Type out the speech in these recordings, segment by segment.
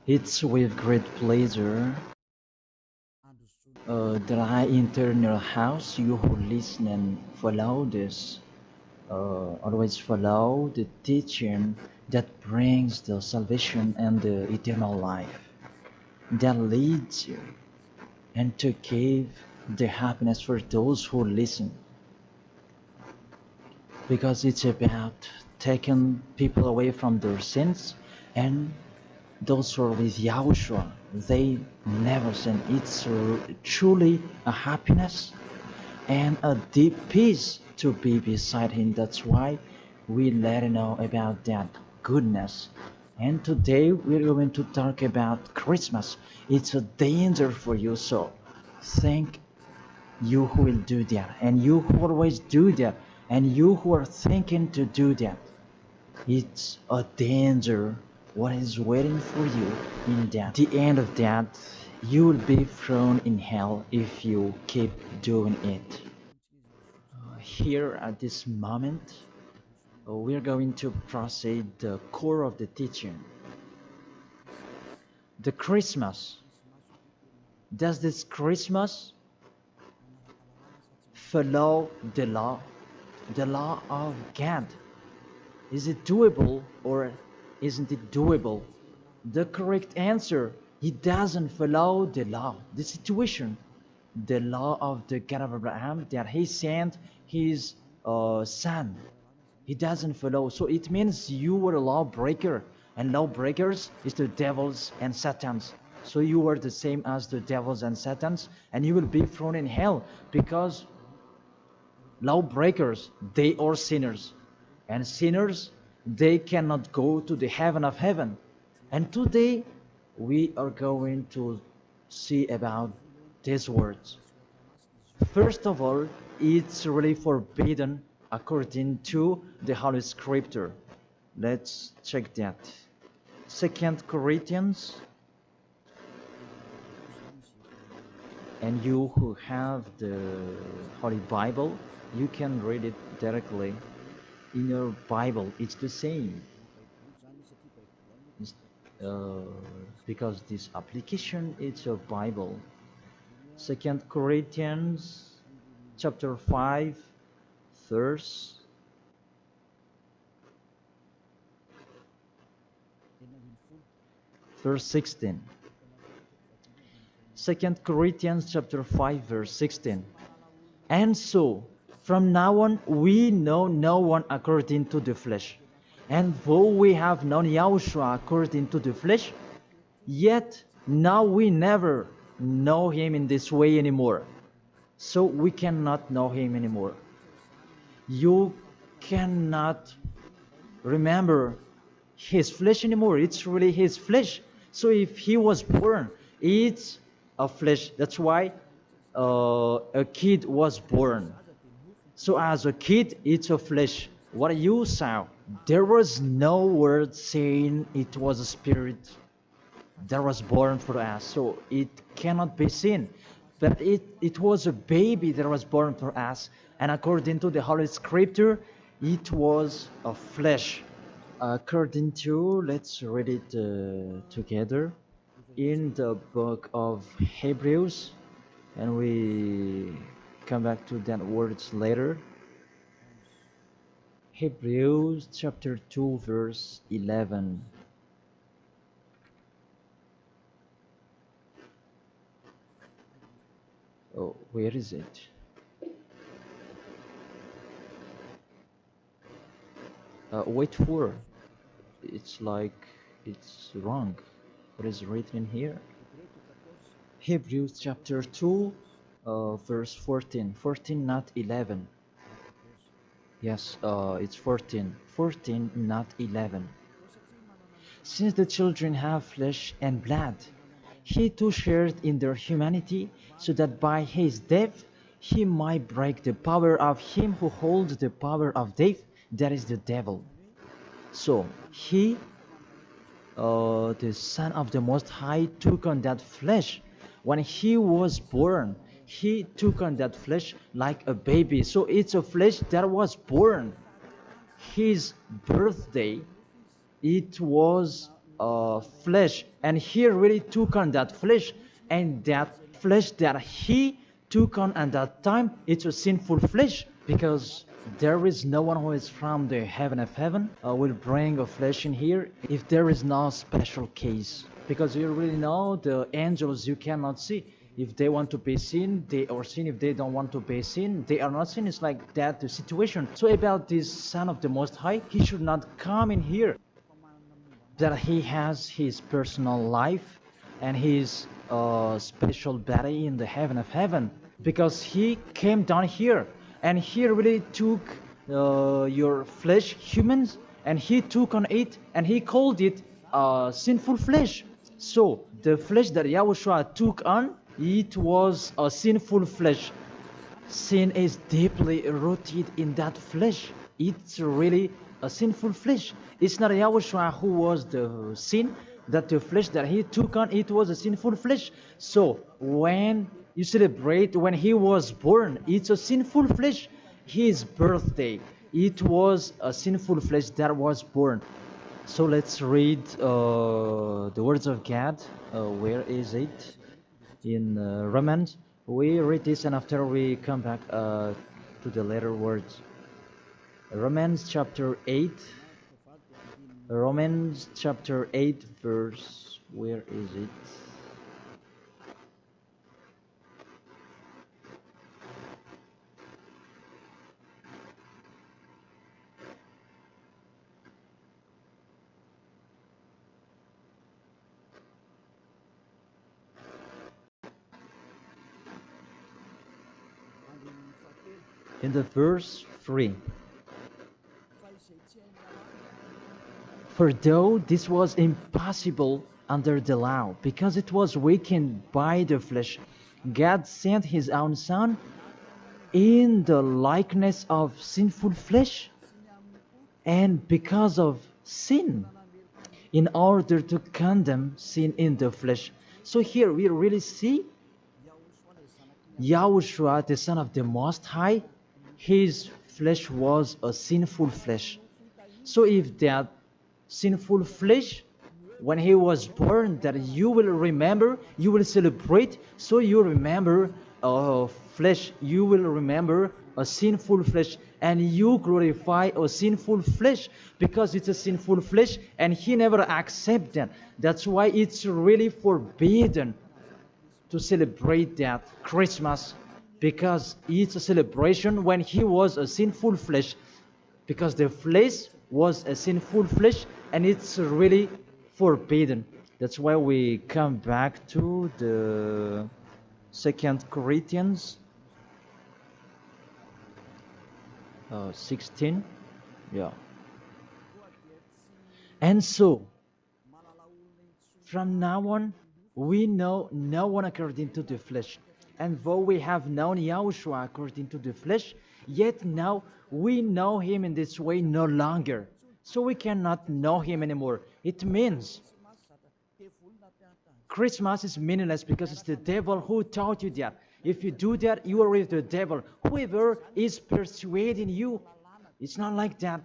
It's with great pleasure that I enter your house. You who listen and follow this, always follow the teaching that brings the salvation and the eternal life, that leads you and to give the happiness for those who listen. Because it's about taking people away from their sins, and those who are with Yahushua, they never sin. It's truly a happiness and a deep peace to be beside Him. That's why we let you know about that goodness. And today we're going to talk about Christmas. It's a danger for you, so thank you who will do that, and you who always do that, and you who are thinking to do that. It's a danger what is waiting for you in that. The end of that, you will be thrown in hell if you keep doing it. Here at this moment, we're going to proceed the core of the teaching. The Christmas. Does this Christmas follow the law of God? Is it doable or isn't it doable? The correct answer, he doesn't follow the law, the situation, the law of the God of Abraham that he sent his son. He doesn't follow. So it means you were a lawbreaker, and lawbreakers is the devils and satans. So you are the same as the devils and satans, and you will be thrown in hell because lawbreakers, they are sinners, and sinners, they cannot go to the heaven of heaven. And today we are going to see about these words. First of all, it's really forbidden according to the Holy Scripture. Let's check that. 2 Corinthians, and you who have the Holy Bible, you can read it directly in your Bible. It's the same. Because this application is a Bible. 2 Corinthians chapter 5 verse 16. 2 Corinthians chapter 5 verse 16. And so, from now on, we know no one according to the flesh. And though we have known Yahushua according to the flesh, yet now we never know him in this way anymore. So we cannot know him anymore. You cannot remember his flesh anymore. It's really his flesh. So if he was born, it's a flesh. That's why a kid was born. So as a kid, it's a flesh. What you saw, there was no word saying it was a spirit that was born for us. So it cannot be seen. But it was a baby that was born for us. And according to the Holy Scripture, it was a flesh. According to, let's read it together in the book of Hebrews, and we come back to that words later. Hebrews chapter 2 verse 11. Oh, where is it? Wait for. It's like it's wrong. What is written here? Hebrews chapter 2 verse 14. 14, not 11. Yes, it's 14. 14, not 11. Since the children have flesh and blood, he too shared in their humanity, so that by his death he might break the power of him who holds the power of death, that is the devil. So he, the Son of the Most High, took on that flesh. When he was born, he took on that flesh like a baby. So it's a flesh that was born. His birthday, it was flesh, and he really took on that flesh, and that flesh that he took on at that time, it's a sinful flesh, because there is no one who is from the heaven of heaven will bring a flesh in here if there is no special case, because you really know the angels you cannot see. If they want to be seen, they are seen. If they don't want to be seen, they are not seen. It's like that the situation. So about this Son of the Most High, he should not come in here, that he has his personal life and his special body in the heaven of heaven, because he came down here and he really took your flesh, humans, and he took on it and he called it sinful flesh. So the flesh that Yahushua took on, it was a sinful flesh. Sin is deeply rooted in that flesh. It's really a sinful flesh. It's not Yahushua who was the sin, that the flesh that he took on, it was a sinful flesh. So when you celebrate when he was born, it's a sinful flesh. His birthday, it was a sinful flesh that was born. So let's read the words of God. Where is it? In Romans. We read this and after we come back to the later words. Romans chapter 8. Romans chapter 8 verse, where is it? In the verse 3. For though this was impossible under the law, because it was weakened by the flesh, God sent his own Son in the likeness of sinful flesh, and because of sin, in order to condemn sin in the flesh. So here we really see Yahushua, the Son of the Most High, his flesh was a sinful flesh. So if that sinful flesh, when he was born, that you will remember, you will celebrate, so you remember flesh, you will remember a sinful flesh, and you glorify a sinful flesh, because it's a sinful flesh, and he never accepts that. That's why it's really forbidden to celebrate that Christmas, because it's a celebration when he was a sinful flesh, because the flesh was a sinful flesh, and it's really forbidden. That's why we come back to the 2 Corinthians 16. Yeah. And so from now on, we know no one according to the flesh. And though we have known Yahushua according to the flesh, yet now we know him in this way no longer. So we cannot know him anymore. It means Christmas is meaningless because it's the devil who taught you that. If you do that, you are with the devil. Whoever is persuading you, it's not like that.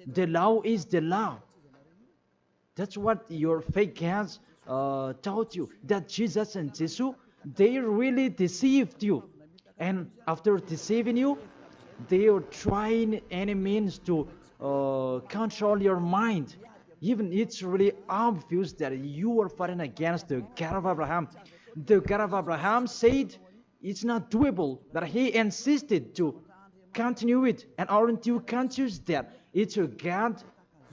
The law is the law. That's what your fake gods taught you, that Jesus and Jesus, they really deceived you. And after deceiving you, they are trying any means to control your mind. Even it's really obvious that you are fighting against the God of Abraham. The God of Abraham said it's not doable, that he insisted to continue it. And aren't you conscious that it's a God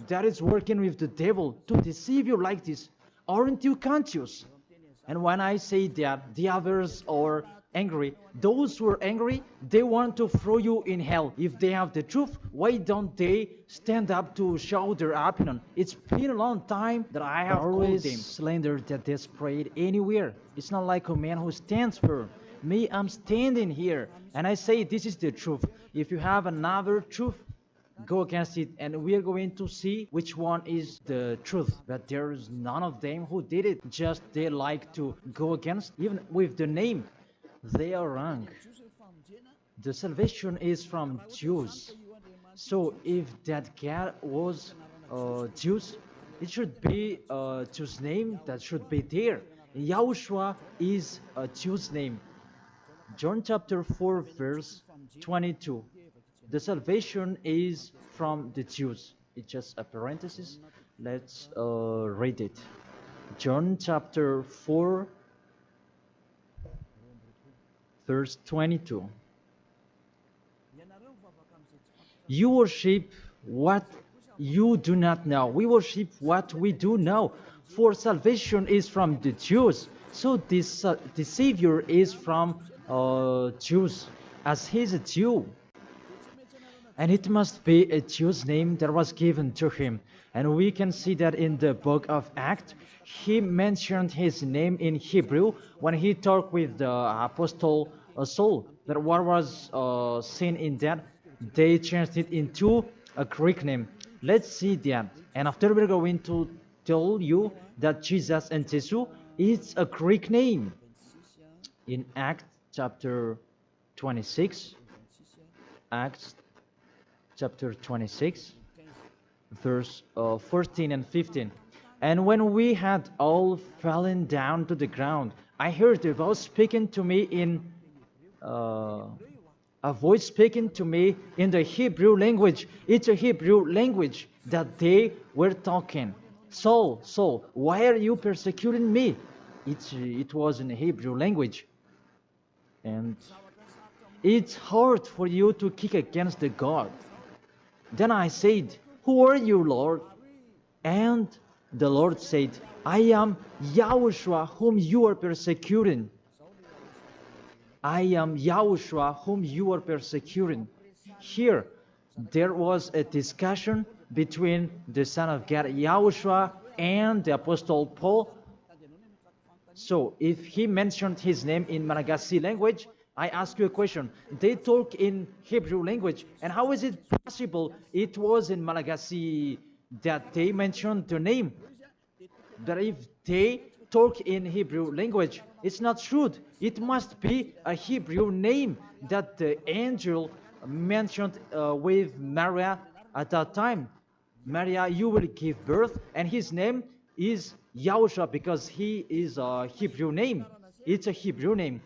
that is working with the devil to deceive you like this? Aren't you conscious? And when I say that the others are angry, those who are angry, they want to throw you in hell. If they have the truth, why don't they stand up to show their opinion? It's been a long time that I have always called them slander that they spread anywhere. It's not like a man who stands firm. Me, I'm standing here, and I say this is the truth. If you have another truth, go against it, and we are going to see which one is the truth. But there is none of them who did it. Just they like to go against, even with the name. They are wrong. The salvation is from Jews. So if that God was Jews, It should be a Jew's name that should be there. Yahushua is a Jew's name. John chapter 4 verse 22. The salvation is from the Jews. It's just a parenthesis. Let's read it. John chapter 4 verse 22. You worship what you do not know. We worship what we do know. For salvation is from the Jews. So this the Savior is from Jews, as he's a Jew. And it must be a Jew's name that was given to him. And we can see that in the book of Acts. He mentioned his name in Hebrew when he talked with the apostle Saul. That what was seen in that, they changed it into a Greek name. Let's see that. And after we're going to tell you that Jesus and Jesus is a Greek name. In Acts chapter 26, Acts chapter 26, verse 14 and 15. And when we had all fallen down to the ground, I heard a voice speaking to me in the Hebrew language. It's a Hebrew language that they were talking. Saul, Saul, why are you persecuting me? It was in Hebrew language. And it's hard for you to kick against the God. Then I said, who are you, Lord? And the Lord said, I am Yahushua whom you are persecuting. I am Yahushua whom you are persecuting. Here, there was a discussion between the Son of God, Yahushua, and the Apostle Paul. So, if he mentioned his name in Malagasy language, I ask you a question. They talk in Hebrew language, and how is it possible it was in Malagasy that they mentioned the name? That if they talk in Hebrew language, it's not true. It must be a Hebrew name that the angel mentioned with Maria at that time. Maria, you will give birth, and his name is Yahushua because he is a Hebrew name. It's a Hebrew name.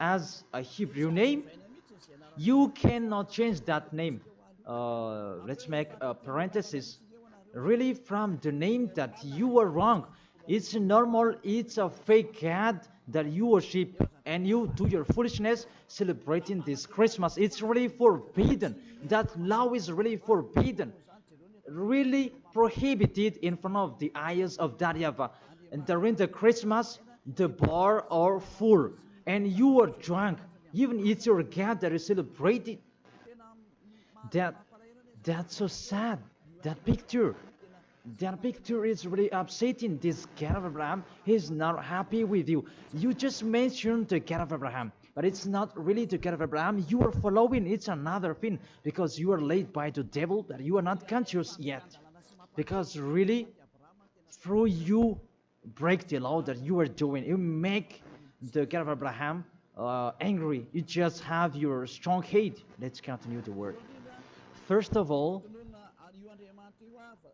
As a Hebrew name, you cannot change that name. Let's make a parenthesis. Really, from the name that you are wrong. It's normal, it's a fake God that you worship and you do your foolishness celebrating this Christmas. It's really forbidden. That law is really forbidden. Really prohibited in front of the eyes of that YAHVAH. And during the Christmas, the bar are full. And you are drunk. Even it's your God that is celebrated. That's so sad. That picture is really upsetting. This God of Abraham, he's not happy with you. You just mentioned the God of Abraham, but it's not really the God of Abraham you are following. It's another thing, because you are led by the devil that you are not conscious yet. Because really, through you break the law that you are doing, you make the God of Abraham angry. You just have your strong hate. Let's continue the word. First of all,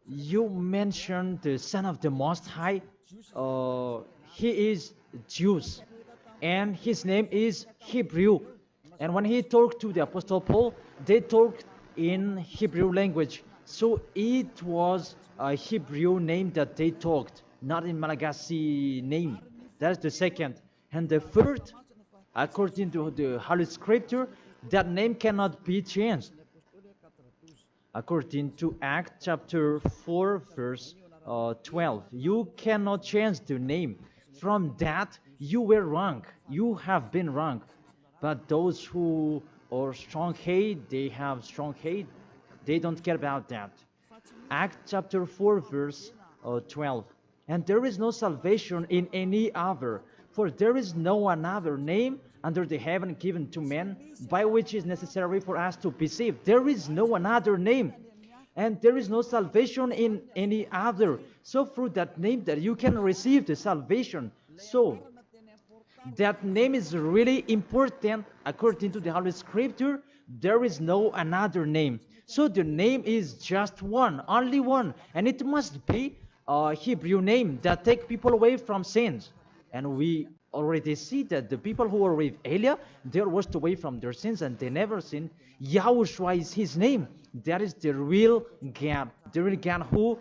you mentioned the Son of the Most High. He is Jews, and his name is Hebrew. And when he talked to the Apostle Paul, they talked in Hebrew language. So it was a Hebrew name that they talked, not in Malagasy name. That's the second. And the third, according to the Holy Scripture, that name cannot be changed. According to Acts chapter 4, verse 12, you cannot change the name. From that, you were wrong. You have been wrong. But those who are strong hate, they have strong hate. They don't care about that. Acts chapter 4, verse 12. And there is no salvation in any other, for there is no another name under the heaven given to men by which is necessary for us to be saved. There is no another name, and there is no salvation in any other. So through that name that you can receive the salvation. So that name is really important according to the Holy Scripture. There is no another name. So the name is just one, only one, and it must be Hebrew name that take people away from sins. And we already see that the people who were with Elia, they were washed away from their sins and they never sinned. Yahushua is his name. That is the real God. The real God who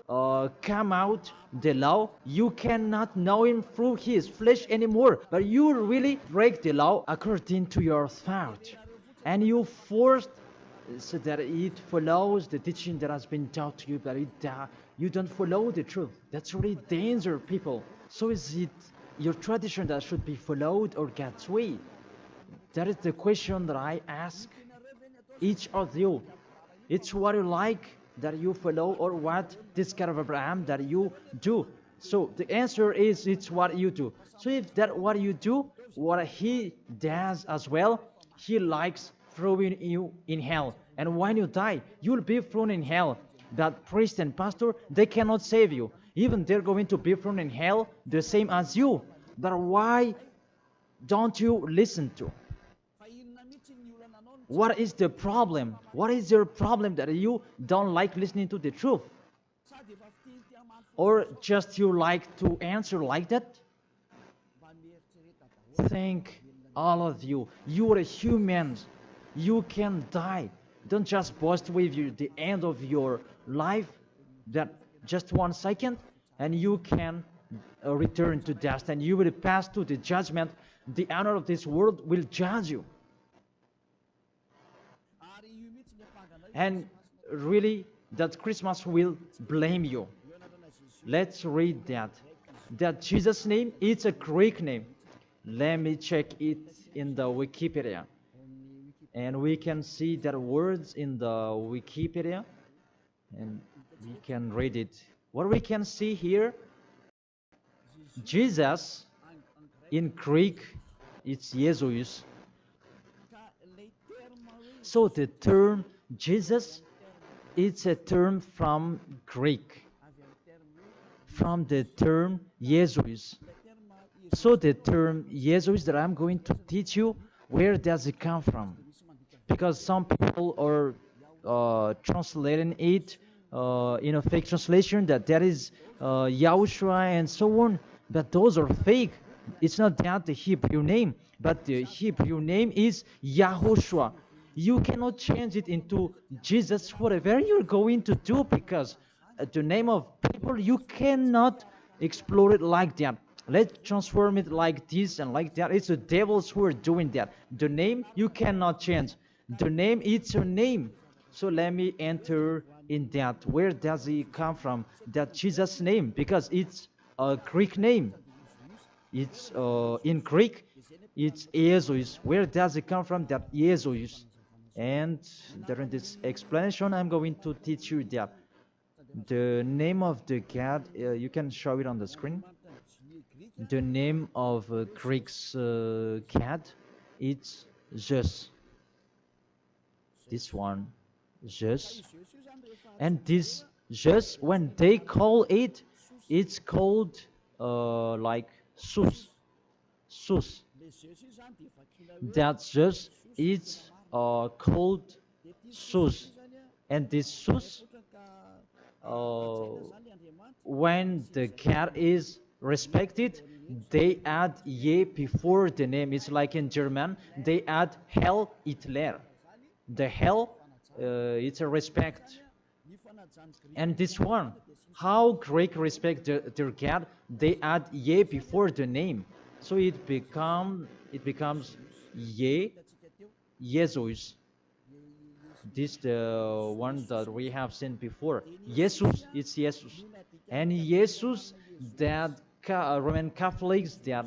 come out the law. You cannot know him through his flesh anymore. But you really break the law according to your thought. And you forced so that it follows the teaching that has been taught to you, but you don't follow the truth. That's really danger, people. So is it your tradition that should be followed or God's way? That is the question that I ask each of you. It's what you like that you follow or what this God of Abraham that you do. So the answer is it's what you do. So if that what you do, what he does as well, he likes throwing you in hell. And when you die, you'll be thrown in hell. That priest and pastor, they cannot save you. Even they're going to be thrown in hell the same as you. But why don't you listen to? What is the problem? What is your problem that you don't like listening to the truth? Or just you like to answer like that? Think all of you. You are humans. You can die. Don't just boast with you the end of your life, that just 1 second, and you can return to dust, and you will pass to the judgment. The honor of this world will judge you. And really, that Christmas will blame you. Let's read that. That Jesus' name, it's a Greek name. Let me check it in the Wikipedia. And we can see that words in the Wikipedia, and we can read it. What we can see here, Jesus, in Greek, it's Jesus. So the term Jesus, it's a term from Greek, from the term Jesus. So the term Jesus that I'm going to teach you, where does it come from? Because some people are translating it in a fake translation that is Yahushua and so on, but those are fake. It's not that the Hebrew name, but the Hebrew name is YAHOSHUA. You cannot change it into Jesus, whatever you're going to do, because the name of people, you cannot explore it like that. Let's transform it like this and like that. It's the devils who are doing that. The name, you cannot change. The name, it's a name. So let me enter in that. Where does it come from? That Jesus' name, because it's a Greek name. It's in Greek, it's Jesus. Where does it come from? That Jesus. And during this explanation, I'm going to teach you that the name of the God, you can show it on the screen. The name of Greek's cat, it's Zeus. This one, Zeus. And this Zeus, when they call it, it's called like Sus. Sus. That Zeus, it's called Sus. And this Sus, when the cat is respected, they add ye before the name. It's like in German, they add Hell Hitler. The hell, it's a respect. And this one, how Greek respect their God, they add ye before the name. So it becomes ye, Jesus. This the one that we have seen before. Jesus, it's Jesus. And Jesus, that Roman Catholics, that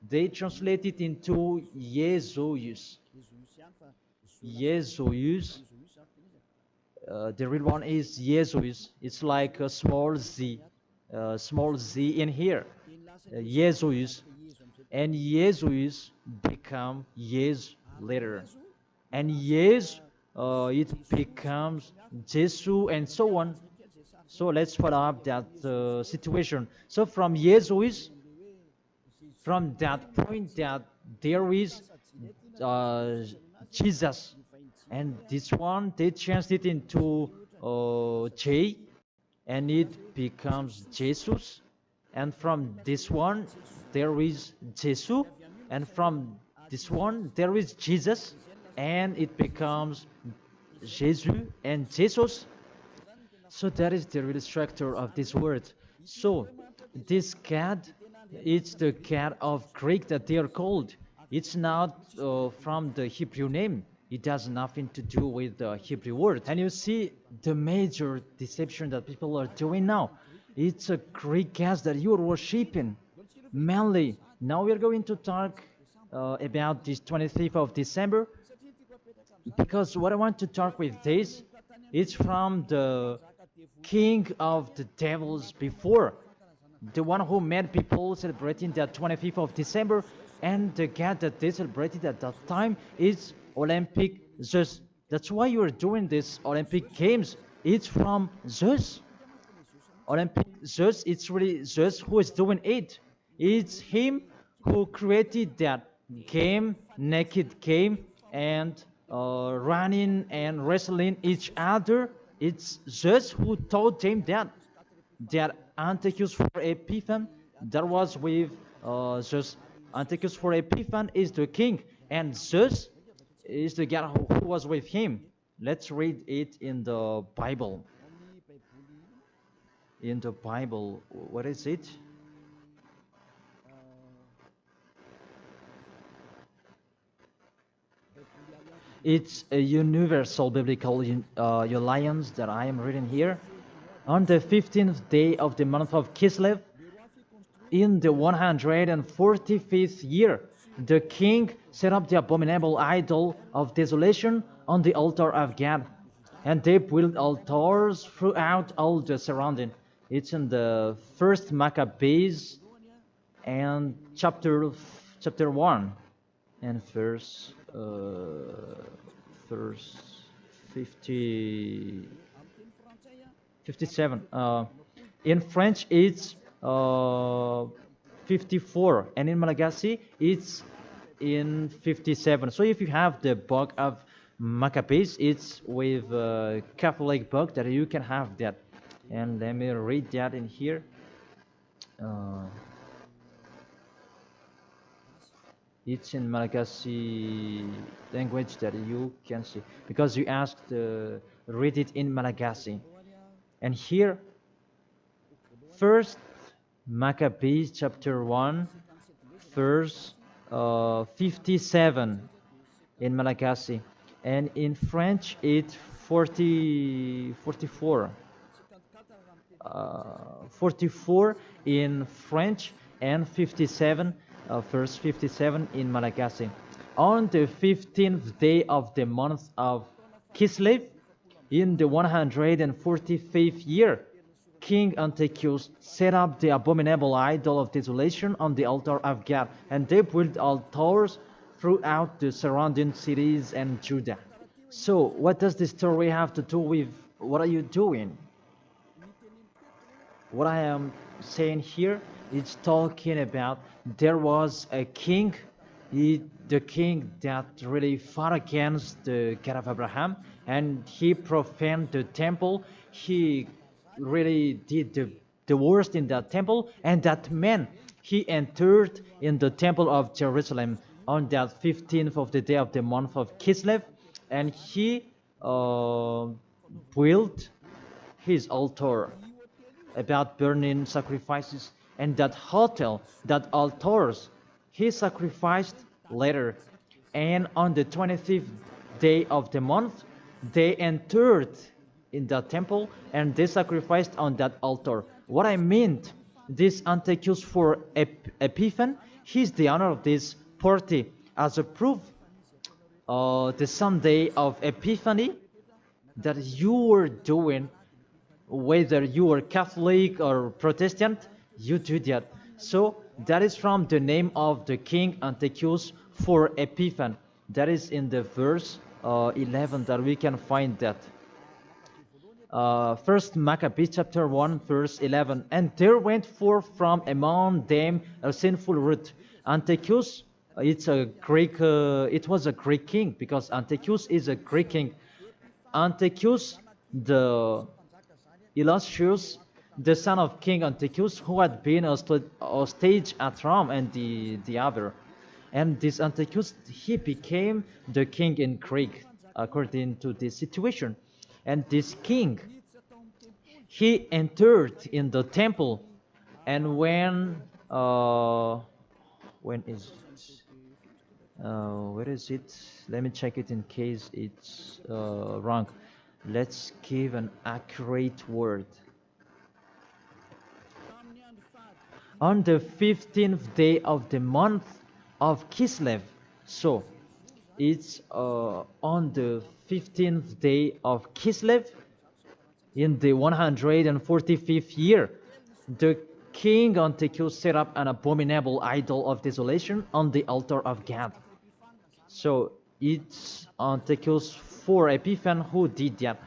they translate it into Jesus. Jesus. The real one is Jesus. It's like a small z in here. Jesus. And Jesus become Yes later. And Yes, it becomes Jesus and so on. So let's follow up that situation. So from Jesus, from that point that there is Jesus, and this one they changed it into J, and it becomes Jesus, and from this one there is Jesus, and from this one there is Jesus, and it becomes Jesus and Jesus. So that is the real structure of this word. So this cat, it's the cat of Greek that they are called. It's not from the Hebrew name. It has nothing to do with the Hebrew word. And you see the major deception that people are doing now. It's a Greek cat that you are worshiping. Mainly, now we are going to talk about this 25th of December, because what I want to talk with this, it's from the king of the devils before, the one who made people celebrating the 25th of December, and the god that they celebrated at that time is Olympic Zeus. That's why you are doing this Olympic Games. It's from Zeus. Olympic Zeus, it's really Zeus who is doing it. It's him who created that game, naked game, and running and wrestling each other. It's Zeus who taught them that Antiochus for Epiphan, that was with Zeus. Antiochus for Epiphan is the king, and Zeus is the god who was with him. Let's read it in the Bible. In the Bible, what is it? It's a universal biblical alliance that I am reading here. On the 15th day of the month of Kislev, in the 145th year, the king set up the abominable idol of desolation on the altar of God, and they built altars throughout all the surrounding. It's in the first Maccabees and chapter 1 and verse 57. In French it's 54, and in Malagasy it's in 57. So if you have the book of Maccabees, it's with a Catholic book that you can have that. And let me read that in here. It's in Malagasy language that you can see, because you asked read it in Malagasy. And here, first Maccabees chapter 1, verse 57 in Malagasy, and in French it's 44 in French, and 57 verse 57 in Malagasy. On the 15th day of the month of Kislev, in the 145th year, King Antiochus set up the abominable idol of desolation on the altar of God, and they built altars throughout the surrounding cities and Judah. So, what does this story have to do with what are you doing? What I am saying here is talking about there was a king, the king that really fought against the God of Abraham, and he profaned the temple. He really did the worst in that temple, and that man, he entered in the temple of Jerusalem on that 15th of the day of the month of Kislev, and he built his altar about burning sacrifices, and that altars, he sacrificed later. And on the 25th day of the month, they entered in that temple and they sacrificed on that altar. What I meant, this Antiochus for Epiphan, he's the owner of this party. As a proof, the Sunday of Epiphany that you were doing, whether you are Catholic or Protestant, you do that. So that is from the name of the king Antiochus for Epiphan. That is in the verse 11 that we can find that. First Maccabees chapter 1 verse 11. And there went forth from among them a sinful root. Antiochus, it was a Greek king, because Antiochus is a Greek king. Antiochus, Illustrious, the son of King Antiochus, who had been a stage at Rome and the other. And this Antiochus, he became the king in Greek, according to this situation. And this king, he entered in the temple, and when is where is it? Let me check it in case it's wrong. Let's give an accurate word. On the 15th day of the month of Kislev. So it's on the 15th day of Kislev in the 145th year. The king Antiochus set up an abominable idol of desolation on the altar of God. So it's Antiochus for Epiphan who did that.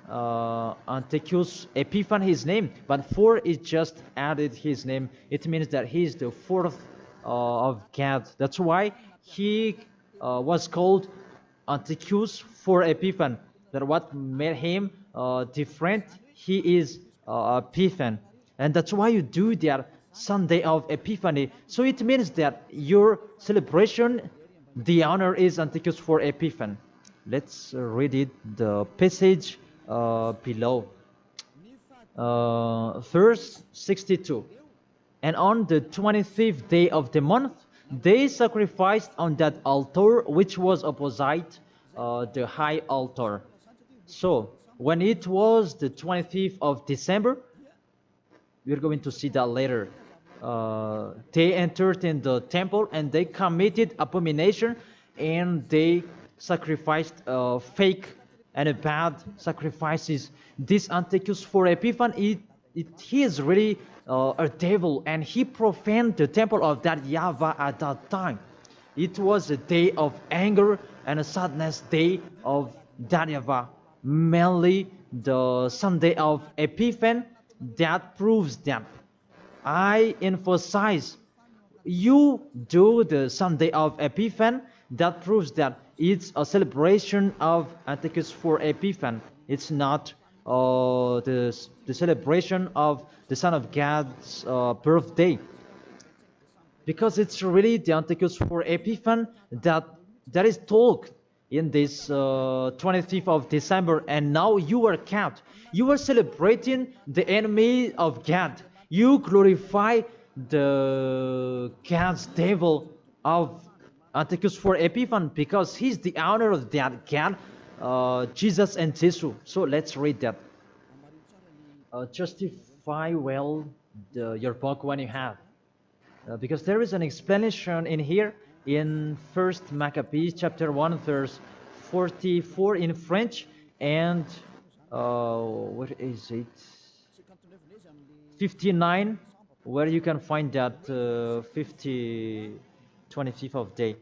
Antiochus Epiphan his name, but for it just added his name. It means that he is the fourth of God. That's why he was called Antiochus for Epiphan. That what made him different. He is Epiphan, and that's why you do that Sunday of Epiphany. So it means that your celebration, the honor is Antiochus for Epiphan. Let's read it, the passage below. Verse 62. And on the 25th day of the month, they sacrificed on that altar which was opposite the high altar. So when it was the 25th of December, we're going to see that later. They entered in the temple and they committed abomination, and they sacrificed fake and bad sacrifices. This Antiochus for Epiphan, he is really a devil, and he profaned the temple of that YAHVAH at that time. It was a day of anger and a sadness day of that YAHVAH. Mainly the Sunday of Epiphan, that proves that. I emphasize, you do the Sunday of Epiphan, that proves that it's a celebration of Antiochus for Epiphan. It's not the celebration of the Son of God's birthday. Because it's really the Antiochus for Epiphan that is told in this 25th of December, and now you are kept. You are celebrating the enemy of God. You glorify the God's devil of Antiochus for Epiphan, because he's the honor of that God, Jesus and Jesus. So let's read that. Justify well your book when you have. Because there is an explanation in here in 1st Maccabees chapter 1 verse 44 in French, and what is it, 59, where you can find that 25th of day.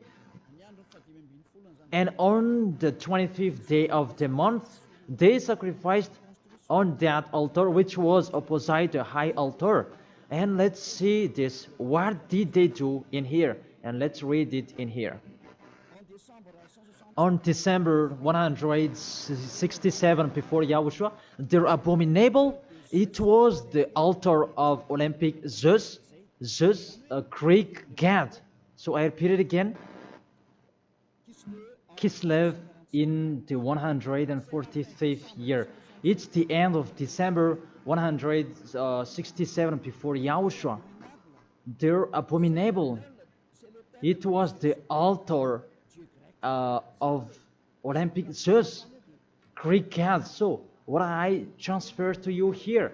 And on the 25th day of the month, they sacrificed on that altar which was opposite the high altar. And let's see this. What did they do in here? And let's read it in here. On December 167 before Yahushua, their abominable, it was the altar of Olympic Zeus, a Greek god. So I repeat it again. Kislev in the 145th year. It's the end of December 167 before Yahushua. Their abominable, it was the altar of Olympic Zeus, Greek god. So what I transfer to you here,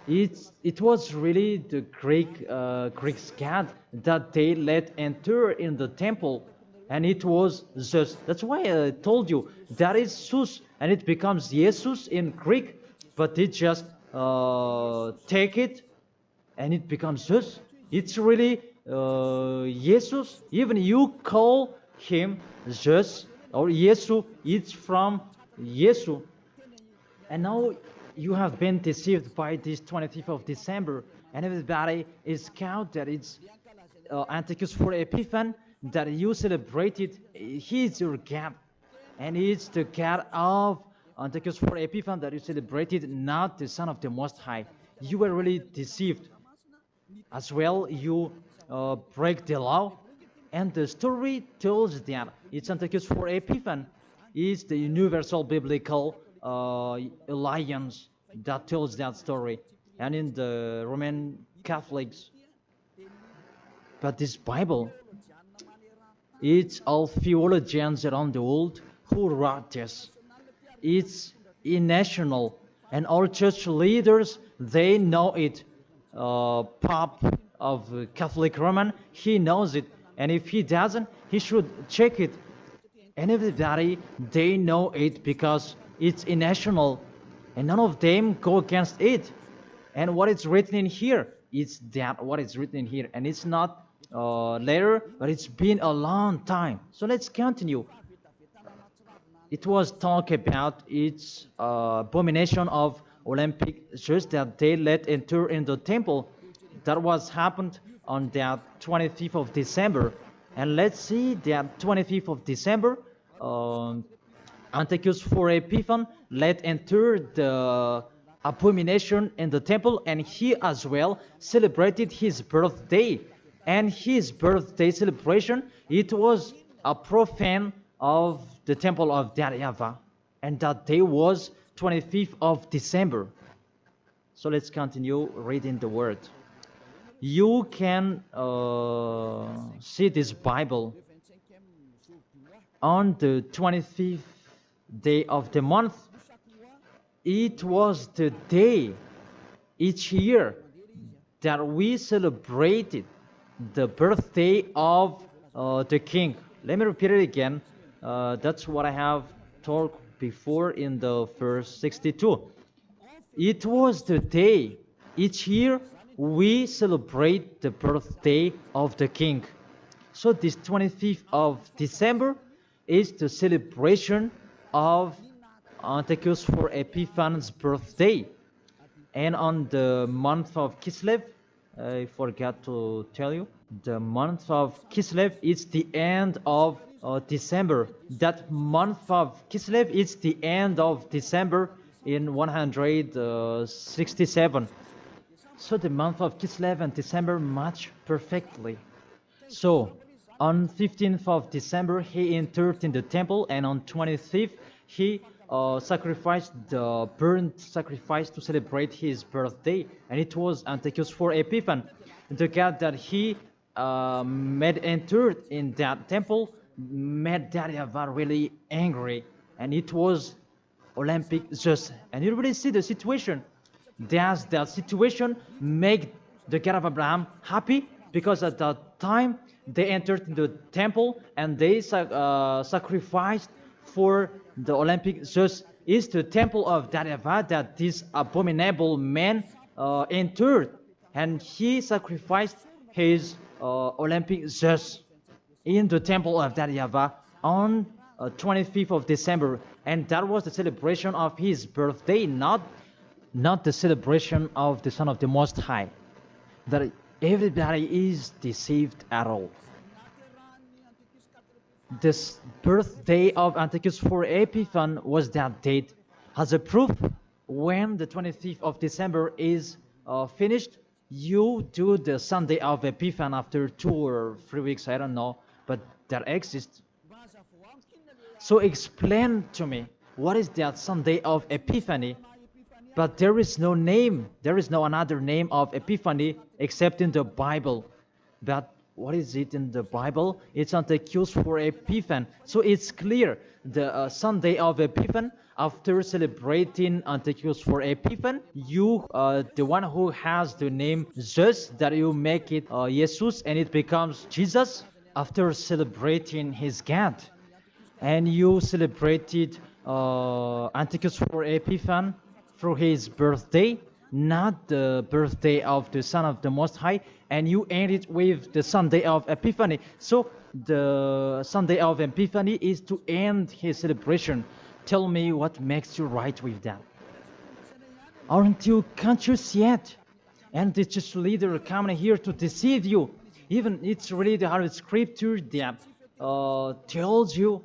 it was really the Greek god that they let enter in the temple, and it was Zeus. That's why I told you that is Zeus, and it becomes Jesus in Greek, but they just take it and it becomes Zeus. It's really Jesus. Even you call him Zeus or Yesu, it's from Yesu. And now you have been deceived by this 25th of December, and everybody is count that it's Antiochus for Epiphan, that you celebrated. He is your God, and he is the God of Antiochus for Epiphan that you celebrated not the Son of the Most High. You were really deceived. As well, you break the law. And the story tells that it's Antiochus for Epiphan is the universal biblical alliance that tells that story. And in the Roman Catholics, but this Bible, it's all theologians around the world who wrote this. It's national, and all church leaders, they know it. Pope of Catholic Roman, he knows it, and if he doesn't, he should check it. And everybody, they know it because it's national, and none of them go against it. And what is written in here, it's that what is written in here, and it's not later, but it's been a long time. So let's continue. It was talk about its abomination of Olympic Jews that they let enter in the temple. That was happened on that 25th of December. And let's see that 25th of December, Antiochus for Epiphan let enter the abomination in the temple, and he as well celebrated his birthday. And his birthday celebration, it was a profane of the temple of YAHVAH, and that day was 25th of December. So let's continue reading the word. You can see this Bible on the 25th day of the month. It was the day each year that we celebrated the birthday of the king. Let me repeat it again. That's what I have talked before in the verse 62. It was the day each year we celebrate the birthday of the king. So this 25th of December is the celebration of Antiochus for Epiphan's birthday. And on the month of Kislev, I forgot to tell you, the month of Kislev is the end of December. That month of Kislev is the end of December in 167. So the month of Kislev and December match perfectly. So on 15th of December he entered in the temple, and on 25th he sacrificed the burnt sacrifice to celebrate his birthday, and it was Antiochus for Epiphan. The God that he made entered in that temple made YAHVAH really angry, and it was Olympic Zeus. And you really see the situation. Does that situation make the God of Abraham happy? Because at that time they entered into the temple and they sacrificed for the Olympic Zeus. Is the temple of YAHVAH that this abominable man entered, and he sacrificed his Olympic Zeus in the temple of YAHVAH on 25th of December, and that was the celebration of his birthday, not the celebration of the Son of the Most High. That everybody is deceived at all. This birthday of Antiochus for Epiphan was that date. As a proof, when the 25th of December is finished, you do the Sunday of Epiphan after 2 or 3 weeks, I don't know, but that exists. So explain to me, what is that Sunday of Epiphany? But there is no name, there is no another name of Epiphany except in the Bible. But what is it in the Bible? It's Antiochus for Epiphan. So it's clear, the Sunday of Epiphan, after celebrating Antiochus for Epiphan, you, the one who has the name Zeus, that you make it Jesus, and it becomes Jesus, after celebrating his God. And you celebrated Antiochus for Epiphan through his birthday, not the birthday of the Son of the Most High, and you end it with the Sunday of Epiphany. So the Sunday of Epiphany is to end his celebration. Tell me what makes you right with that. Aren't you conscious yet? And the church leader coming here to deceive you. Even it's really the Holy Scripture that tells you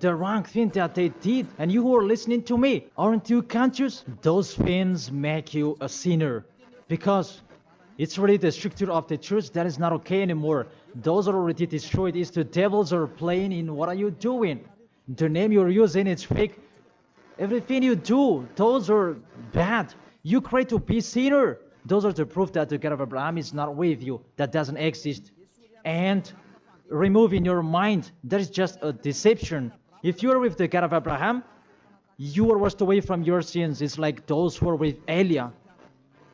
the wrong thing that they did, and you who are listening to me, aren't you conscious? Those things make you a sinner, because it's really the structure of the church that is not okay anymore. Those are already destroyed. It's the devils are playing in what are you doing. The name you're using is fake. Everything you do, those are bad. You cry to be sinner. Those are the proof that the God of Abraham is not with you. That doesn't exist. And remove in your mind, that is just a deception. If you are with the God of Abraham, you are washed away from your sins. It's like those who are with Eliah.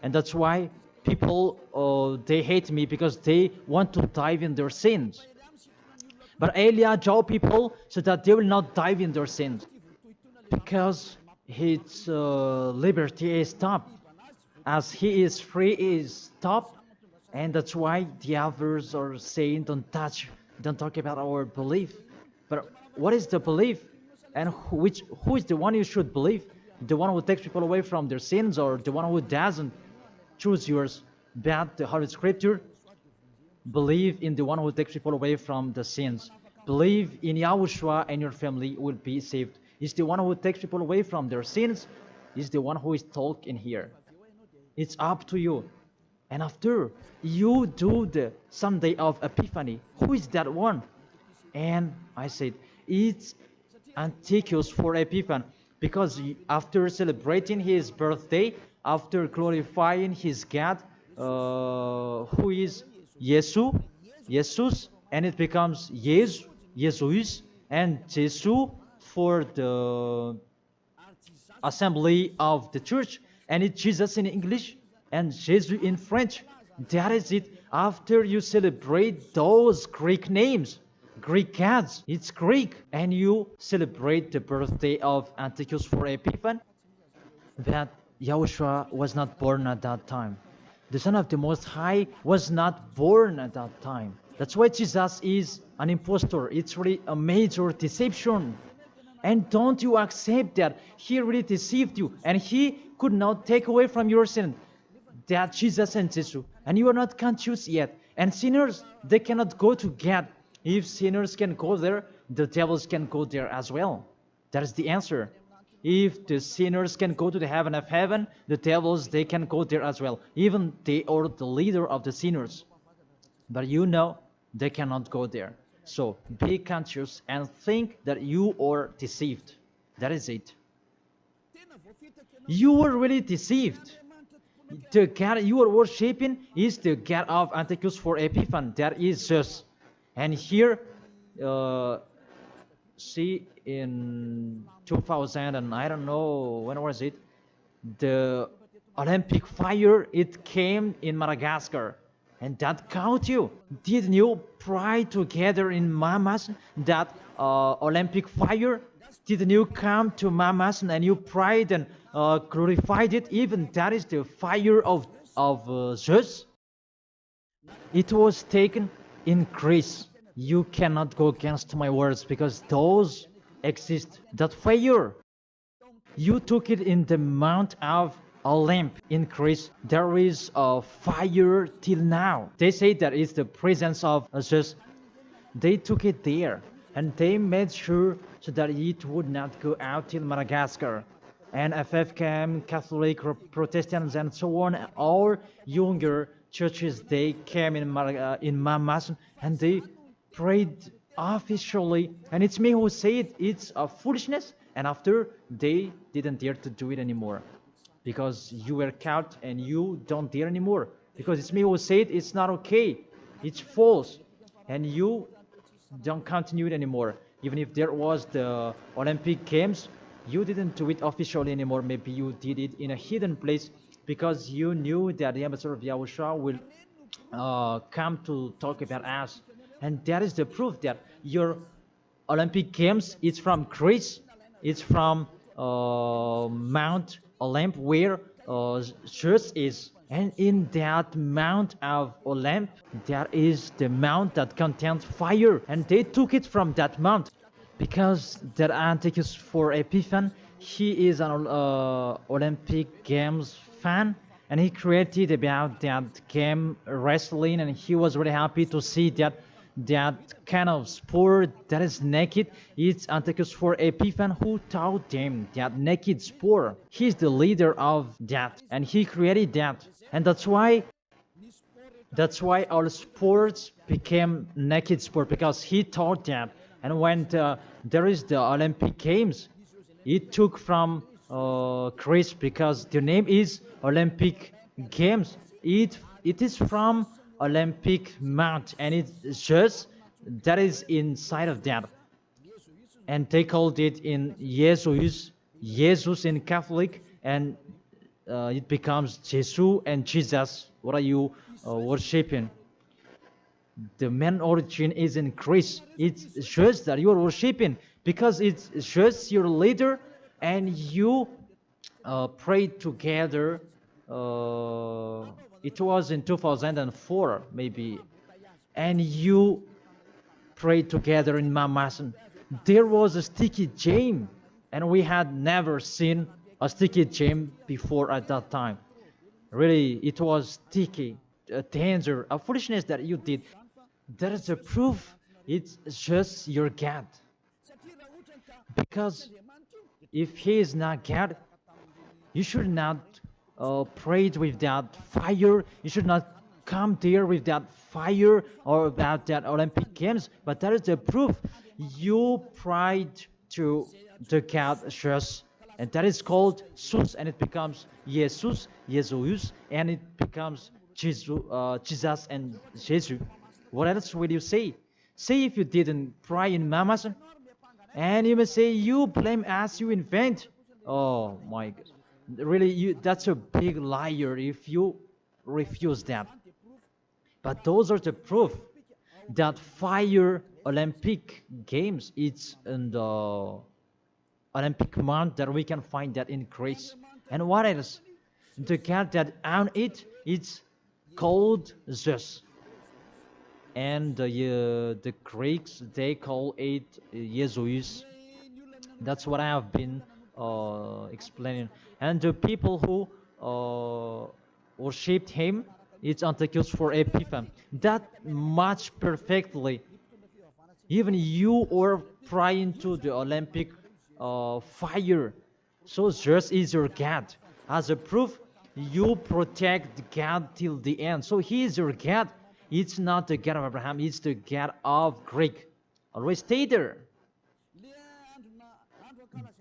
And that's why people, they hate me, because they want to dive in their sins. But Eliah told people so that they will not dive in their sins, because his liberty is stopped. As he is free, he is stopped. And that's why the others are saying, don't talk about our belief. But what is the belief? And who is the one you should believe? The one who takes people away from their sins, or the one who doesn't? Choose yours. But the Holy Scripture, believe in the one who takes people away from the sins. Believe in Yahushua, and your family will be saved. It's the one who takes people away from their sins. It's the one who is talking here. It's up to you. And after you do the Sunday of Epiphany, who is that one? And I said, it's Antiochus for Epiphany, because after celebrating his birthday, after glorifying his God, who is Jesus, and it becomes Jesus, and Jesus for the assembly of the church, and it's Jesus in English, and Jesus in French. That is it. After you celebrate those Greek names, Greek gods, it's Greek, and you celebrate the birthday of Antiochus for Epiphany, that Yahushua was not born at that time. The Son of the Most High was not born at that time. That's why Jesus is an impostor. It's really a major deception. And don't you accept that he really deceived you, and he could not take away from your sin that Jesus and Jesus, and you are not conscious yet. And sinners, they cannot go to God. If sinners can go there, the devils can go there as well. That is the answer. If the sinners can go to the heaven of heaven, the devils, they can go there as well. Even they are the leader of the sinners. But you know, they cannot go there. So be conscious and think that you are deceived. That is it. You were really deceived. The God you are worshipping is the God of Antiochus for Epiphany. That is Zeus. And here, see, in 2000, and I don't know when was it, the Olympic fire, it came in Madagascar, and that caught you. Didn't you pray together in Mamas that Olympic fire? Didn't you come to Mamas and you prayed and glorified it? Even that is the fire of Zeus. It was taken in Greece. You cannot go against my words, because those exist. That fire, you took it in the Mount of Olymp in Greece. There is a fire till now. They say that it's the presence of Zeus. They took it there, and they made sure so that it would not go out till Madagascar. And FFKM, Catholic, Protestants, and so on, all younger churches, they came in Mamas, and they prayed officially. And it's me who said it's a foolishness, and after they didn't dare to do it anymore, because you were caught and you don't dare anymore, because it's me who said it's not okay, it's false, and you don't continue it anymore. Even if there was the Olympic Games, you didn't do it officially anymore. Maybe you did it in a hidden place, because you knew that the ambassador of YAHOSHUAH will come to talk about us. And that is the proof that your Olympic Games, it's from Greece, it's from Mount Olymp, where Zeus is. And in that Mount of Olymp, there is the mount that contains fire. And they took it from that mount, because that Antiochus for Epiphany, he is an Olympic Games fan, and he created about that game wrestling, and he was really happy to see that that kind of sport that is naked. It's Antiochus for Epiphan who taught them that naked sport. He's the leader of that, and he created that, and that's why all sports became naked sport, because he taught that. And when there is the Olympic Games, it took from Greece, because the name is Olympic Games. It is from Olympic Mount, and it's just that is inside of that. And they called it in Jesus in Catholic, and it becomes Jesus and Jesus. What are you worshiping? The main origin is in Greece. It's just that you are worshiping because it's just your leader, and you pray together. It was in 2004 maybe, and you pray together in Mamasan. There was a sticky jam, and we had never seen a sticky jam before at that time. Really, it was sticky, a danger, a foolishness that you did. That is a proof it's just your God. Because if he is not God, you should not pray with that fire. You should not come there with that fire or about that Olympic Games. But that is the proof you prayed to the God just, and that is called Jesus, and it becomes Jesus, and it becomes Jesus and Jesus. What else will you say? Say if you didn't pray in Mamasan, and you may say you blame us, you invent. Oh my God. Really, that's a big liar if you refuse that. But those are the proof that fire Olympic Games, it's in the Olympic month that we can find that in Greece. And what else? The God that own it, it's called Zeus. And the Greeks, they call it Jesus. That's what I have been explaining. And the people who worshipped him, it's Antiochus for Epiphan. That much perfectly. Even you are praying to the Olympic fire. So Zeus is your God. As a proof, you protect God till the end. So he is your God. It's not the God of Abraham, it's the God of Greek. Always stay there.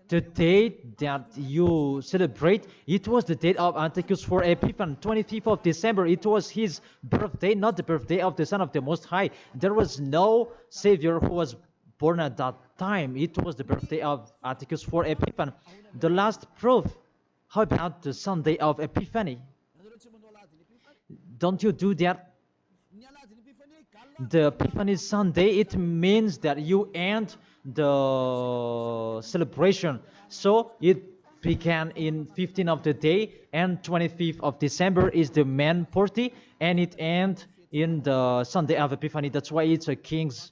The date that you celebrate, it was the date of Antiochus for Epiphan, 25th of December. It was his birthday, not the birthday of the Son of the Most High. There was no Savior who was born at that time. It was the birthday of Antiochus for Epiphan. The last proof, how about the Sunday of Epiphany? Don't you do that? The Epiphany Sunday, it means that you end the celebration. So it began in 15th of the day, and 25th of December is the main party, and it ends in the Sunday of Epiphany. That's why it's a king's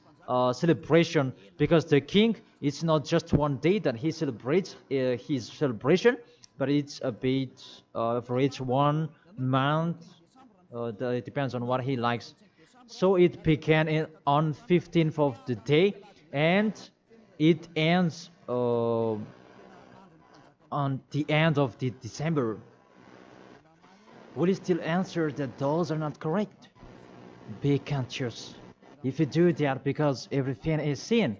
celebration, because the king, it's not just one day that he celebrates his celebration, but it's a bit for each 1 month. It depends on what he likes. So it began on 15th of the day, and it ends on the end of the December. Will you still answer that those are not correct? Be conscious. If you do that, because everything is sin,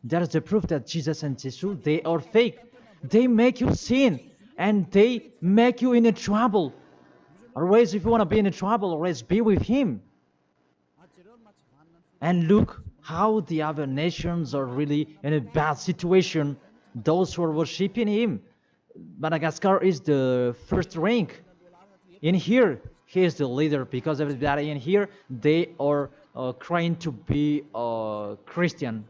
that is the proof that Jesus and Jesus, they are fake. They make you sin, and they make you in a trouble. Always, if you want to be in a trouble, always be with him. And look how the other nations are really in a bad situation. Those who are worshipping him. Madagascar is the first rank. In here, he is the leader, because everybody in here, they are trying to be Christian.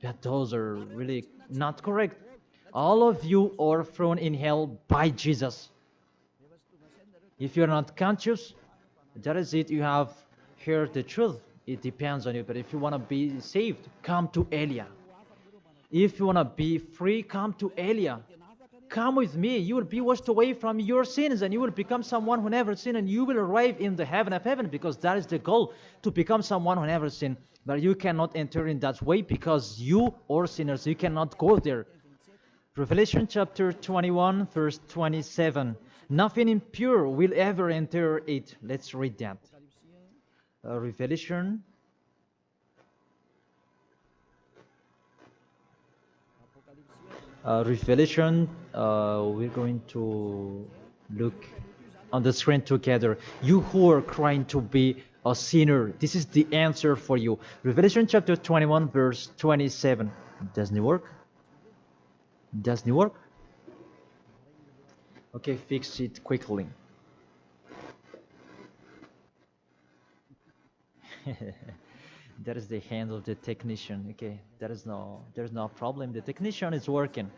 But those are really not correct. All of you are thrown in hell by Jesus. If you're not conscious, that is it. You have heard the truth. It depends on you. But if you want to be saved, come to Elia. If you want to be free, come to Elia. come with me. You will be washed away from your sins, and you will become someone who never sinned, and you will arrive in the heaven of heaven, because that is the goal, to become someone who never sinned. But you cannot enter in that way, because you are sinners. You cannot go there. Revelation chapter 21, verse 27. Nothing impure will ever enter it. Let's read that. Revelation. We're going to look on the screen together. You who are trying to be a sinner, this is the answer for you. Revelation chapter 21, verse 27. Doesn't it work? Doesn't it work? Okay, fix it quickly. That is the hand of the technician. Okay, there's no problem. The technician is working.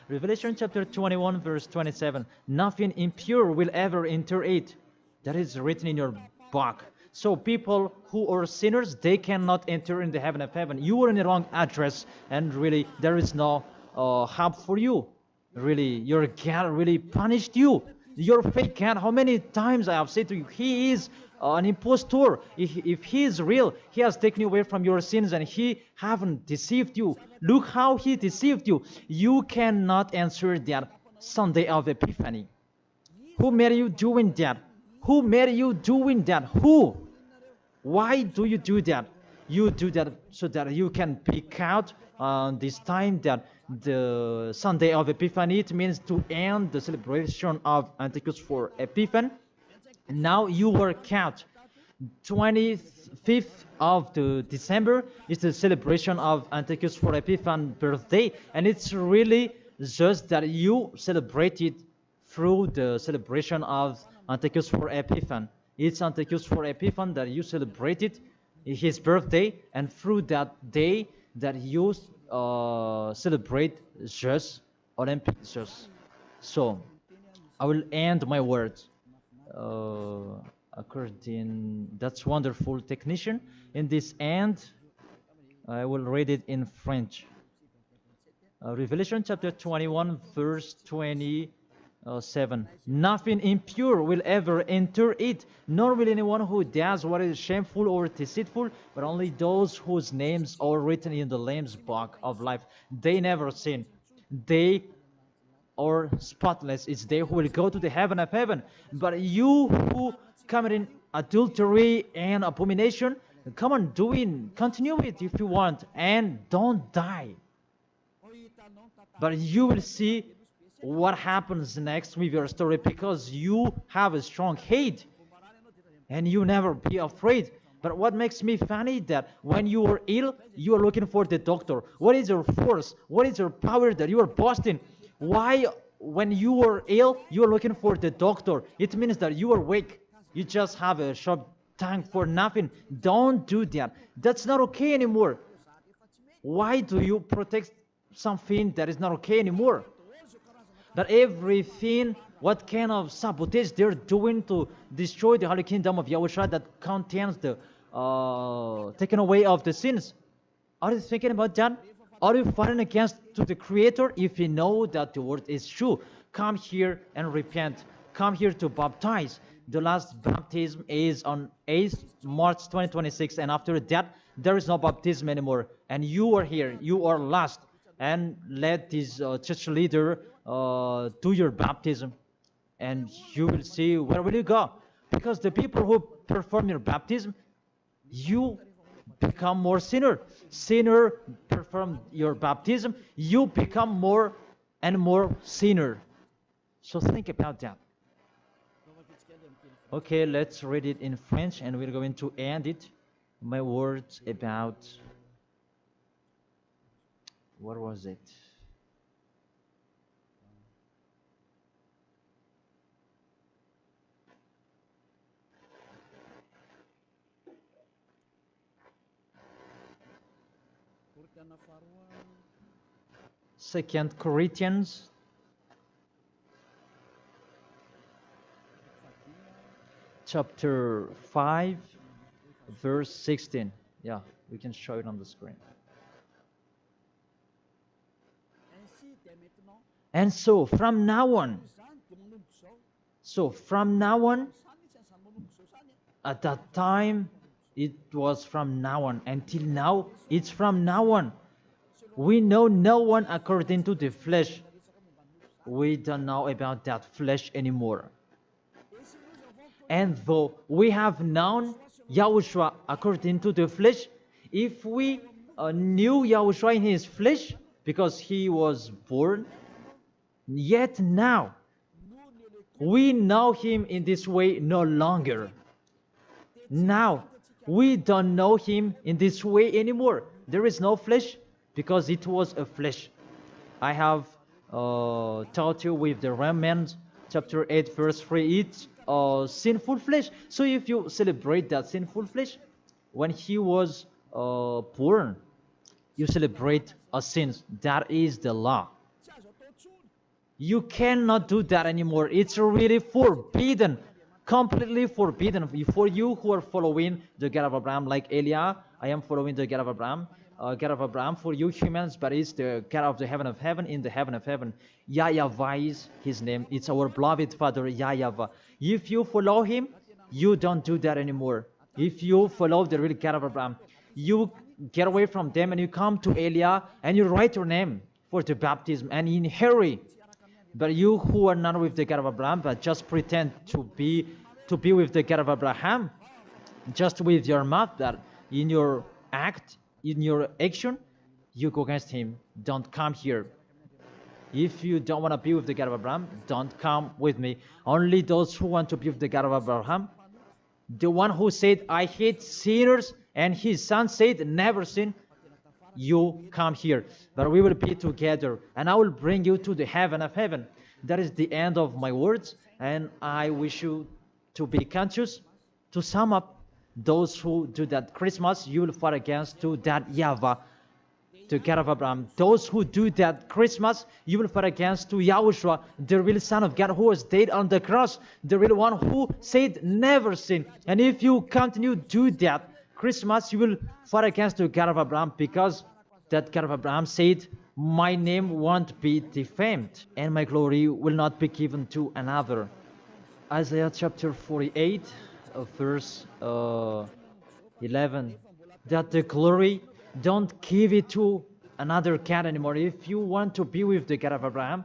Revelation chapter 21, verse 27. Nothing impure will ever enter it. That is written in your book. So people who are sinners, they cannot enter in the heaven of heaven. You are in the wrong address, and really there is no help for you. Really, your God really punished you. Your fake God, how many times I have said to you, he is an impostor. If he is real, he has taken you away from your sins, and he haven't deceived you. Look how he deceived you. You cannot answer that Sunday of Epiphany. Who made you doing that? Who made you doing that? Who? Why do you do that? You do that so that you can pick out this time that the Sunday of Epiphany, it means to end the celebration of Antichrist for Epiphany. Now you work out. 25th of the December is the celebration of Antichrist for Epiphany birthday, and it's really just that you celebrate it through the celebration of Antichrist for Epiphany. It's Antichrist for Epiphany that you celebrated his birthday, and through that day that you celebrate just Olympic just. So I will end my words according. That's wonderful, technician. In this end, I will read it in French. Revelation chapter 21, verse 27. Nothing impure will ever enter it, nor will anyone who does what is shameful or deceitful, but only those whose names are written in the Lamb's book of life. They never sin. They are spotless. It's they who will go to the heaven of heaven. But you who commit adultery and abomination, come on, continue it if you want, and don't die. But you will see what happens next with your story, because you have a strong hate and you never be afraid. But what makes me funny that when you are ill, you are looking for the doctor. What is your force? What is your power that you are boasting? Why, when you are ill, you are looking for the doctor? It means that you are weak. You just have a short tongue for nothing. Don't do that. That's not okay anymore. Why do you protect something that is not okay anymore? That everything, what kind of sabotage they're doing to destroy the Holy Kingdom of Yahushua that contains the taken away of the sins. Are you thinking about that? Are you fighting against to the Creator? If you know that the word is true, come here and repent. Come here to baptize. The last baptism is on 8th March 2026, and after that, there is no baptism anymore. And you are here. You are lost. And let this church leader do your baptism, and you will see where will you go. Because the people who perform your baptism, you become more sinner. Sinner perform your baptism, you become more and more sinner. So think about that. Okay, let's read it in French, and we're going to end it. My words about, what was it? Second Corinthians chapter 5 verse 16. Yeah, we can show it on the screen. And so from now on, at that time, it was from now on. Until now, it's from now on. We know no one according to the flesh. We don't know about that flesh anymore. And though we have known Yahushua according to the flesh, if we knew Yahushua in his flesh, because he was born, yet now we know him in this way no longer. Now we don't know him in this way anymore. There is no flesh because it was a flesh. I have taught you with the Romans chapter 8 verse 3, it's sinful flesh. So if you celebrate that sinful flesh, when he was born, you celebrate a sin. That is the law. You cannot do that anymore. It's really forbidden, completely forbidden. For you who are following the God of Abraham, like Elia, I am following the God of Abraham. God of Abraham, for you humans, but it's the God of the heaven of heaven, in the heaven of heaven. YAHVAH is his name. It's our beloved Father, YAHVAH. If you follow him, you don't do that anymore. If you follow the real God of Abraham, you get away from them and you come to Elia and you write your name for the baptism and in hurry. But you who are not with the God of Abraham, but just pretend to be with the God of Abraham, just with your mouth, that in your act, in your action, you go against him. Don't come here. If you don't want to be with the God of Abraham, don't come with me. Only those who want to be with the God of Abraham, the one who said, I hate sinners, and his son said, never sin, you come here. But we will be together, and I will bring you to the heaven of heaven. That is the end of my words, and I wish you to be conscious. To sum up, those who do that Christmas, you will fight against to that YAHVAH, the God of Abraham. Those who do that Christmas, you will fight against to Yahushua, the real Son of God who was dead on the cross, the real one who said never sin. And if you continue to do that Christmas, you will fight against the God of Abraham, because that God of Abraham said, my name won't be defamed and my glory will not be given to another. Isaiah chapter 48 verse 11, that the glory, don't give it to another God anymore. If you want to be with the God of Abraham,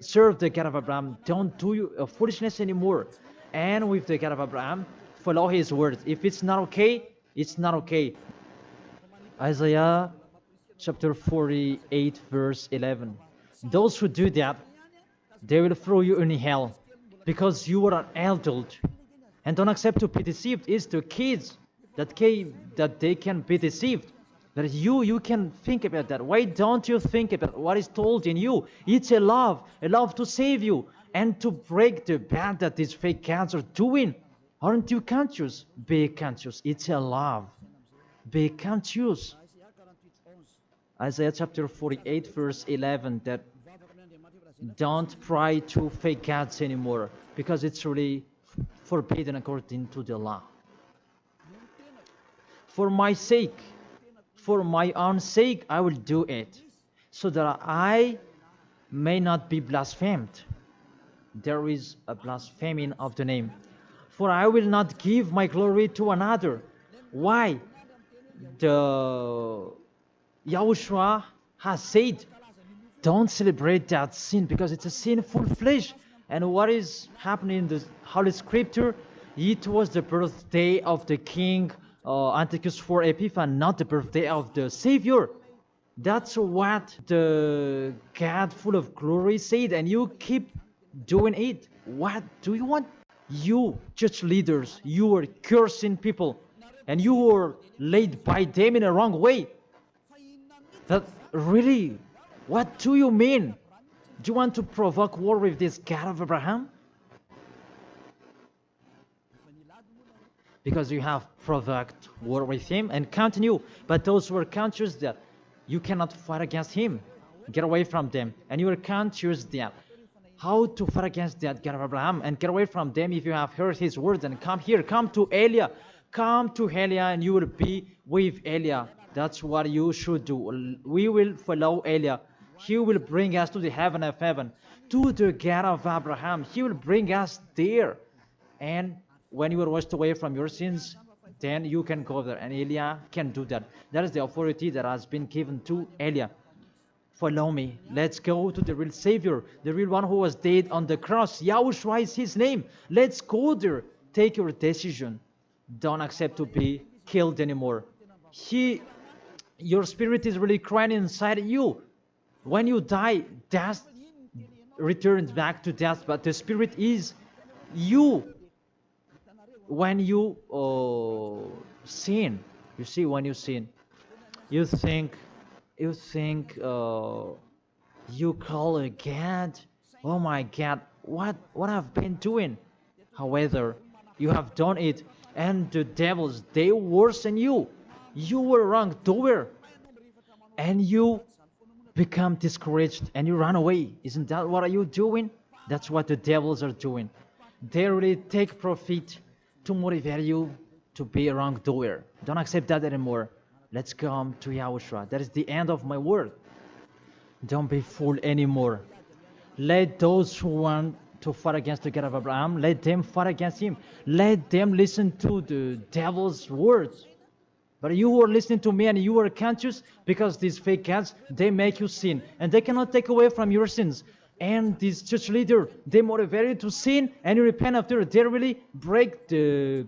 serve the God of Abraham, don't do foolishness anymore. And with the God of Abraham, follow his words. If it's not okay, it's not okay. Isaiah chapter 48 verse 11, those who do that, they will throw you in hell, because you are an adult and don't accept to be deceived. It's the kids that they can be deceived. But you can think about that. Why don't you think about what is told in you? It's a love to save you and to break the bad that these fake gods are doing. Aren't you conscious? Be conscious. It's a love. Be conscious. Isaiah chapter 48 verse 11, that don't pray to fake gods anymore, because it's really forbidden according to the law. For my sake, for my own sake, I will do it, so that I may not be blasphemed. There is a blaspheming of the name. For I will not give my glory to another. Why? The Yahushua has said, don't celebrate that sin, because it's a sinful flesh. And what is happening in the Holy Scripture? It was the birthday of the king Antiochus IV Epiphanes, not the birthday of the Savior. That's what the God full of glory said, and you keep doing it. What do you want? You church leaders, you are cursing people, and you are led by them in a wrong way. That really, what do you mean? Do you want to provoke war with this God of Abraham? Because you have provoked war with him and continue. But those who are conscious that you cannot fight against him, get away from them. And you are conscious that how to fight against that God of Abraham and get away from them. If you have heard his words, and come here, come to Elia. Come to Elia and you will be with Elia. That's what you should do. We will follow Elia. He will bring us to the heaven of heaven, to the God of Abraham. He will bring us there. And when you are washed away from your sins, then you can go there. And Elijah can do that. That is the authority that has been given to Elijah. Follow me. Let's go to the real Savior, the real one who was dead on the cross. Yahushua is his name. Let's go there. Take your decision. Don't accept to be killed anymore. Your spirit is really crying inside you. When you die, death returns back to death, but the spirit is you. When you sin, you see, when you sin, you think you call a God, oh my God, what I've been doing. However, you have done it, and the devils, they worsen you. You were wrongdoer, and you become discouraged, and you run away. Isn't that what are you doing? That's what the devils are doing. They really take profit to motivate you to be a wrongdoer. Don't accept that anymore. Let's come to Yahushua. That is the end of my word. Don't be fooled anymore. Let those who want to fight against the God of Abraham, let them fight against him. Let them listen to the devil's words. But you who are listening to me and you are conscious, because these fake gods, they make you sin. And they cannot take away from your sins. And this church leader, they motivate you to sin and you repent after. They really break the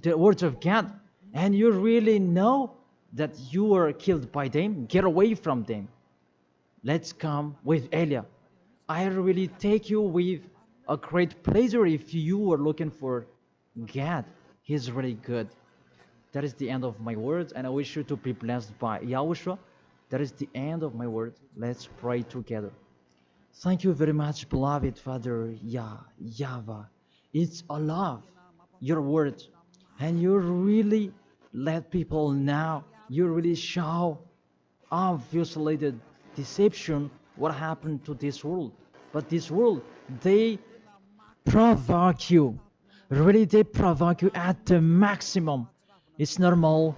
words of God. And you really know that you were killed by them. Get away from them. Let's come with Elia. I really take you with a great pleasure if you are looking for God. He's really good. That is the end of my words, and I wish you to be blessed by Yahushua. That is the end of my words. Let's pray together. Thank you very much, beloved Father YAHVAH. It's a love, your words, and you really let people know. You really show obviously the deception, what happened to this world. But this world, they provoke you. Really, they provoke you at the maximum. It's normal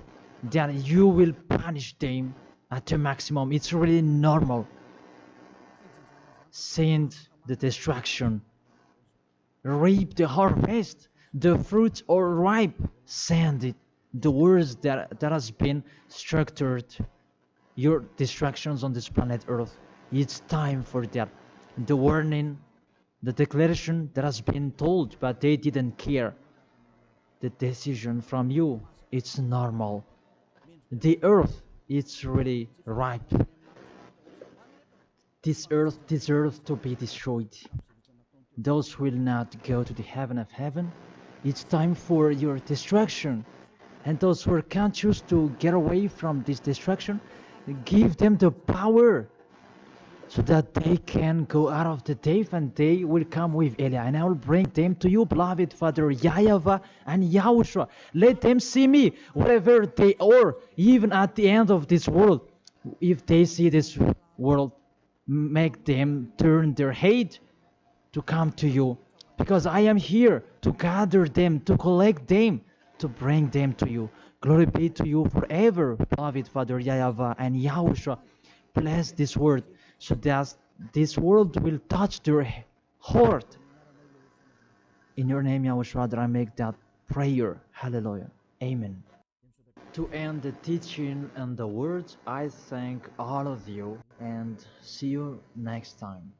that you will punish them at the maximum. It's really normal. Send the destruction. Reap the harvest. The fruits are ripe. Send it. The words that has been structured. Your distractions on this planet Earth. It's time for that. The warning, the declaration that has been told, but they didn't care. The decision from you, it's normal. The earth, it's really ripe. This earth deserves to be destroyed. Those will not go to the heaven of heaven. It's time for your destruction. And those who are conscious to get away from this destruction, give them the power so that they can go out of the cave and they will come with Elia. And I will bring them to you, beloved Father YAHVAH and YAHOSHUA. Let them see me wherever they are, even at the end of this world. If they see this world, make them turn their head to come to you. Because I am here to gather them, to collect them, to bring them to you. Glory be to you forever, beloved Father YAHVAH and YAHOSHUA. Bless this word, so that this world will touch their heart. In your name, Yahushua, that I make that prayer. Hallelujah. Amen. To end the teaching and the words, I thank all of you and see you next time.